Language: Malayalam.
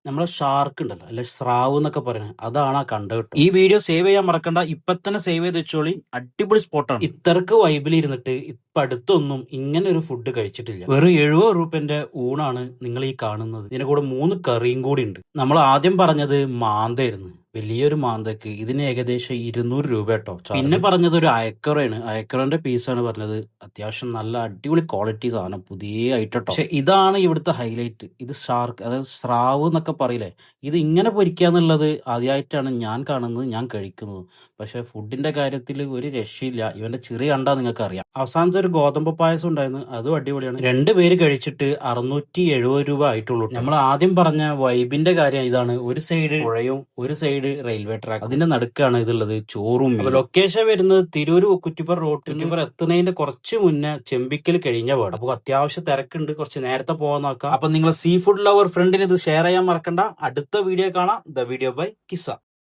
നമ്മളെ ഷാർക്ക് ഉണ്ടല്ലോ അല്ലെ സ്രാവ് എന്നൊക്കെ പറയുന്നത് അതാണ് ആ കണ്ടത് കേട്ടോ. ഈ വീഡിയോ സേവ് ചെയ്യാൻ മറക്കണ്ട, ഇപ്പൊ തന്നെ സേവ് ചെയ്ത് വെച്ചോളി. അടിപൊളി സ്പോട്ടാണ്. ഇത്രക്ക് വൈബിൽ ഇരുന്നിട്ട് ഇപ്പൊ അടുത്തൊന്നും ഇങ്ങനെ ഒരു ഫുഡ് കഴിച്ചിട്ടില്ല. വെറും 70 രൂപന്റെ ഊണാണ് നിങ്ങൾ ഈ കാണുന്നത്. ഇതിന്റെ കൂടെ 3 കറിയും കൂടി ഉണ്ട്. നമ്മൾ ആദ്യം പറഞ്ഞത് മാന്തയായിരുന്നു, വലിയൊരു മാന്തക്ക് ഇതിന് ഏകദേശം 200 രൂപ കേട്ടോ. പിന്നെ പറഞ്ഞത് ഒരു അയക്കറയാണ്, അയക്കറന്റെ പീസാണ് പറഞ്ഞത്. അത്യാവശ്യം നല്ല അടിപൊളി ക്വാളിറ്റി സാധനം, പുതിയ ഐറ്റം കേട്ടോ. പക്ഷെ ഇതാണ് ഇവിടുത്തെ ഹൈലൈറ്റ്. ഇത് ഷാർക്ക്, അതായത് സ്രാവ് എന്നൊക്കെ പറയില്ലേ, ഇത് ഇങ്ങനെ പൊരിക്കാന്നുള്ളത് ആദ്യമായിട്ടാണ് ഞാൻ കാണുന്നത്, ഞാൻ കഴിക്കുന്നത്. പക്ഷെ ഫുഡിന്റെ കാര്യത്തിൽ ഒരു രക്ഷയില്ല. ഇവന്റെ ചെറിയ കണ്ടാ നിങ്ങൾക്ക് അറിയാം. അവസാനത്തെ ഒരു ഗോതമ്പ് പായസം ഉണ്ടായിരുന്നു, അതും അടിപൊളിയാണ്. 2 പേര് കഴിച്ചിട്ട് 670 രൂപ ആയിട്ടുള്ളൂ. നമ്മൾ ആദ്യം പറഞ്ഞ വൈബിന്റെ കാര്യം ഇതാണ്. ഒരു സൈഡ് പുഴയും ഒരു സൈഡ് റെയിൽവേ ട്രാക്ക്, അതിന്റെ നടുക്കാണ് ഇതുള്ളത്. ചോറും ലൊക്കേഷൻ വരുന്നത് തിരൂര് കുറ്റിപ്പുറം റോഡ്. കുറ്റിപ്പുറം എത്തുന്നതിന്റെ കുറച്ച് മുന്നേ ചെമ്പിക്കൽ കഴിഞ്ഞ പാട്. അപ്പൊ അത്യാവശ്യം തിരക്കുണ്ട്, കുറച്ച് നേരത്തെ പോകാൻ നോക്കാം. അപ്പൊ നിങ്ങൾ സീ ഫുഡ് ലവർ ഫ്രണ്ടിന് ഇത് ഷെയർ ചെയ്യാൻ മറക്കണ്ട. അടുത്ത വീഡിയോ കാണാം. The video by Qissa.